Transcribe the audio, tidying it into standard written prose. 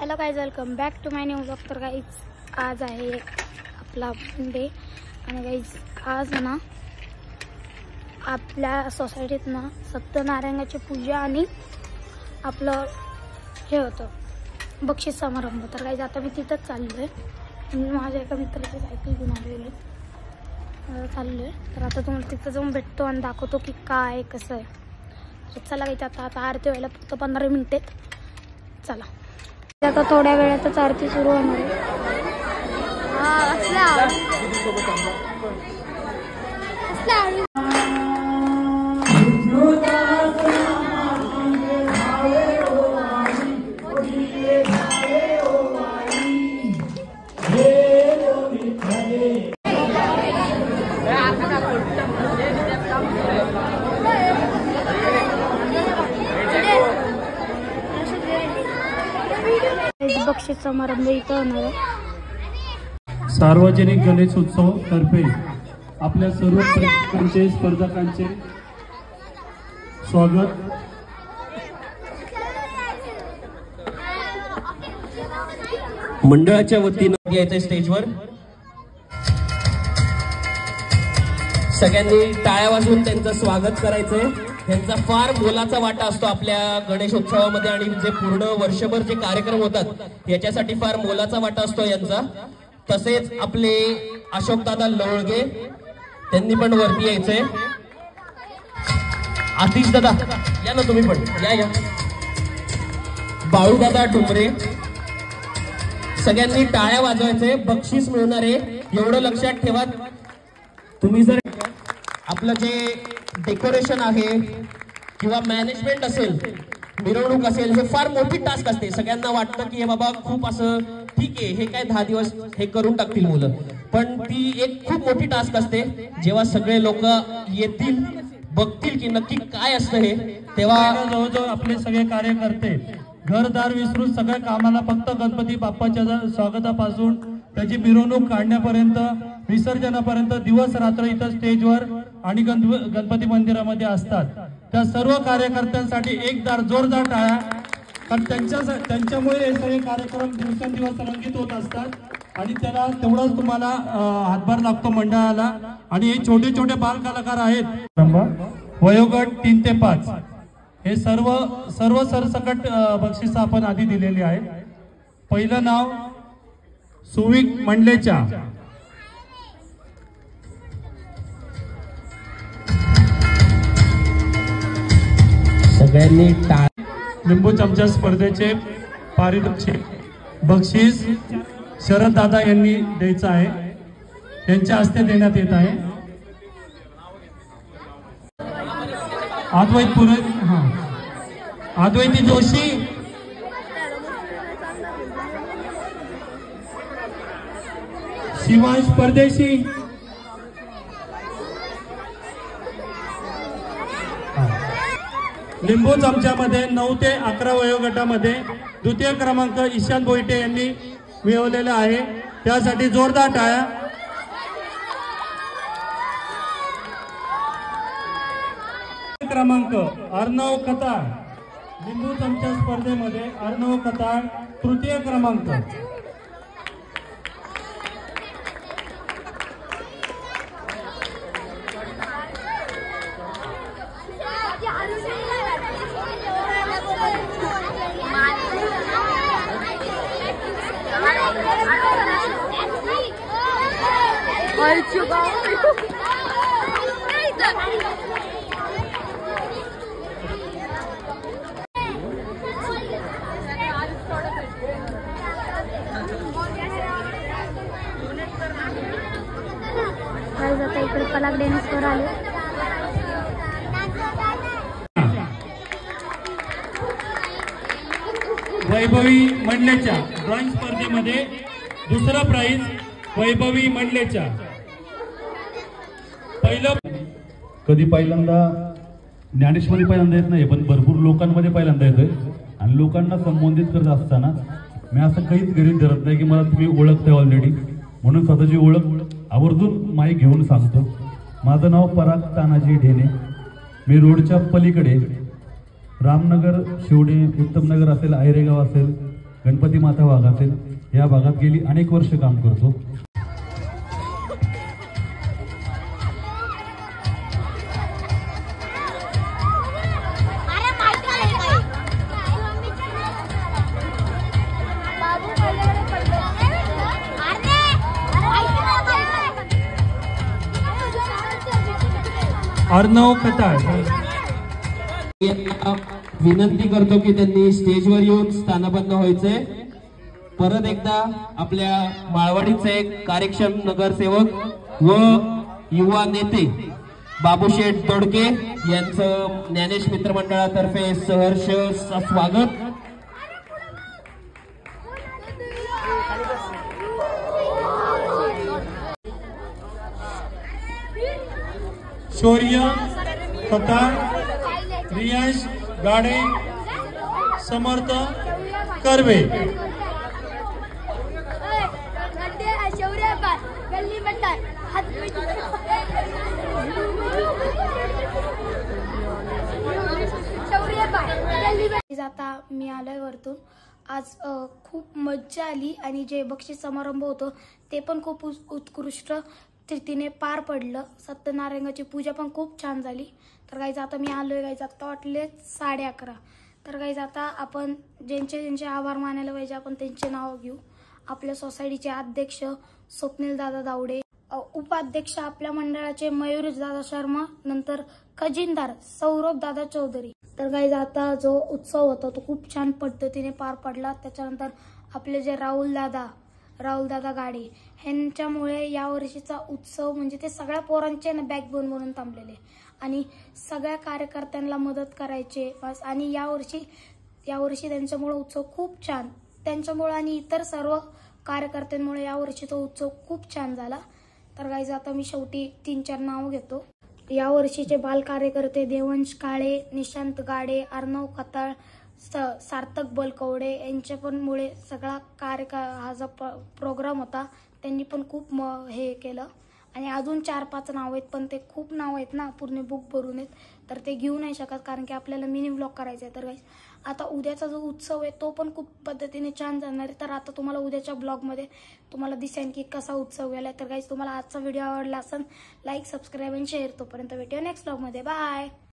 Hello guys, welcome back to my new blog. तर guys आज आहे आपला डे आणि गाईज आज ना आपल्या सोसायटीत ना सत्यनारायणाची पूजा आणि आपलं हे होतं बक्षीस समारंभ। तर गाईज आता मी तिथंच चाललो आहे। मी माझ्या एका मित्राची सायकल घेऊन आलेली चाललो आहे। तर आता तुम्हाला तिथं जाऊन भेटतो आणि दाखवतो की काय कसं आहे। चला गाईज, आता आरती व्हायला फक्त 15 मिनिट आहेत। चला, आता थोड्या वेळातच आरती सुरू होणार आहे। बक्षीस समारंभ इथं होणार आहे। सार्वजनिक गणेश उत्सव तर्फे आपल्या सर्व प्रेक्षकांचे स्पर्धकांचे स्वागत। मंडळाच्या वतीनं यायचं स्टेजवर सगळ्यांनी टाळ्या वाजवून त्यांचं स्वागत करायचंय। त्यांचा फार मोलाचा वाटा असतो आपल्या गणेशोत्सवामध्ये आणि जे पूर्ण वर्षभर जे कार्यक्रम होतात याच्यासाठी फार मोलाचा वाटा असतो यांचा। तसेच आपले अशोकदादा लवळगे त्यांनी पण वरती यायचंय। आतिश दादा या ना, तुम्ही पण या। बाळूदादा डुमरे, सगळ्यांनी टाळ्या वाजवायचे, बक्षीस मिळणार आहे एवढं लक्षात ठेवा। तुम्ही जर आपलं जे डेकोरेशन आहे किंवा मॅनेजमेंट असेल, मिरवणूक असेल, हे फार मोठी टास्क असते। सगळ्यांना वाटतं की हे बाबा खूप असं ठीक आहे, हे काय 10 दिवस हे करून टाकतील मुलं, पण ती एक खूप मोठी टास्क असते। जेव्हा सगळे लोक येतील, बघतील की नक्की काय असतं हे, तेव्हा जवळजवळ आपले सगळे कार्यकर्ते घरदार विसरून सगळ्या कामाला फक्त गणपती बाप्पाच्या स्वागतापासून त्याची मिरवणूक काढण्यापर्यंत, विसर्जनापर्यंत दिवस रात्र इथं स्टेजवर आणि गणपती मंदिरामध्ये असतात। त्या सर्व कार्यकर्त्यांसाठी एकदा जोरदार टाळ्या, कारण त्यांच्यामुळे हे सगळे कार्यक्रम दिवसेंदिवस रंगीत होत असतात आणि त्याला तेवढाच तुम्हाला हातभार लागतो मंडळाला। आणि हे छोटे छोटे बाल कलाकार आहेत, वयोगट 3 ते 5, हे सर्व सरसकट बक्षीस आपण आधी दिलेली आहे। पहिलं नाव सुविक मंडलेचा, सगळ्यांनी लिंबू चमचा स्पर्धेचे पारितोषिक बक्षीस शरद दादा यांनी द्यायचं आहे, त्यांच्या हस्ते देण्यात येत आहे। अद्वैती जोशी, शिवांश परदेशी, लिंबू चमच्यामध्ये 9 ते 11 वयोगटामध्ये द्वितीय क्रमांक ईशान बोईटे यांनी मिळवलेला आहे, त्यासाठी जोरदार टाळ्या। क्रमांक अर्णव कतार, लिंबू चमचा स्पर्धेमध्ये अर्णव कतार तृतीय क्रमांक। आता इकडे पलाक डेनिसवर आले। वैभवी मंडलेच्या ड्रॉइंग स्पर्धेमध्ये दुसरा प्राइज वैभवी मंडलेच्या। कधी पहिल्यांदा ज्ञानेश्वरी पहिल्यांदा येत नाही, पण भरपूर लोकांमध्ये पहिल्यांदा येतोय। आणि लोकांना संबोधित करत असताना मी असं काहीच गरीब धरत नाही की मला तुम्ही ओळखताय ऑलरेडी, म्हणून स्वतःची ओळख आवर्जून माईक घेऊन सांगतो। माझं नाव पराग तानाजी ढेने, मी रोडच्या पलीकडे रामनगर, शिवडे, उत्तमनगर असेल, आयरेगाव असेल, गणपती माता भाग असेल, या भागात गेली अनेक वर्ष काम करतो. अर्णव खताळ विनंती करतो की त्यांनी स्टेजवर येऊन स्थानबद्ध व्हायचंय. परत एकदा आपल्या माळवाडीचे कार्यक्षम नगरसेवक व युवा नेते बाबूशेठ दोडके यांचं ज्ञानेश मित्र मंडळातर्फे सहर्ष स्वागत. शौर्य खताळ, रियांश गाडे, समर्थ कर्वे. आता मी आलोय वरतून. आज खूप मज्जा आली आणि जे बक्षीस समारंभ होतो ते पण खूप उत्कृष्ट रीतीने पार पडलं. सत्यनारायणाची पूजा पण खूप छान झाली. तर गाईज आता मी आलोय. गाईज आता वाटले 11:30. तर गाईज आता आपण ज्यांचे आभार मानायला पाहिजे आपण त्यांचे नाव घेऊ. आपल्या सोसायटीचे अध्यक्ष स्वप्नील दादा दावडे, उपाध्यक्ष आपल्या मंडळाचे मयूरेश दादा शर्मा, नंतर खजिनदार सौरभ दादा चौधरी. तर गाईज आता जो उत्सव होता तो खूप छान पद्धतीने पार पडला. त्याच्यानंतर आपले जे राहुल दादा गाडे ह्यांच्यामुळे यावर्षीचा उत्सव म्हणजे ते सगळ्या पोरांचे बॅकबोन म्हणून थांबलेले आणि सगळ्या कार्यकर्त्यांना मदत करायचे आणि यावर्षी त्यांच्यामुळे उत्सव खूप छान, त्यांच्यामुळे आणि इतर सर्व कार्यकर्त्यांमुळे यावर्षी तो उत्सव खूप छान झाला. तर गाईज आता मी शेवटी 3-4 नाव घेतो. यावर्षीचे बाल कार्यकर्ते देवंश काळे, निशांत गाडे, अर्णव खताळ, सार्थक बलकवडे यांच्या पण मुळे सगळा हा जो प्रोग्राम होता त्यांनी पण खूप हे केलं. आणि अजून 4-5 नाव आहेत पण ते खूप नाव आहेत ना, पूर्ण बुक भरून आहेत तर ते घेऊ नाही शकत कारण की आपल्याला मिनी व्लॉग करायचा आहे. तर गाईस आता उद्याचा जो उत्सव आहे तो पण खूप पद्धतीने छान जाणार आहे. तर आता तुम्हाला उद्याच्या ब्लॉगमध्ये तुम्हाला दिसेल की कसा उत्सव गेला. तर गाईस तुम्हाला आजचा व्हिडिओ आवडला असेल लाईक, सबस्क्राईब आणि शेअर. तोपर्यंत भेटूया नेक्स्ट ब्लॉगमध्ये. बाय.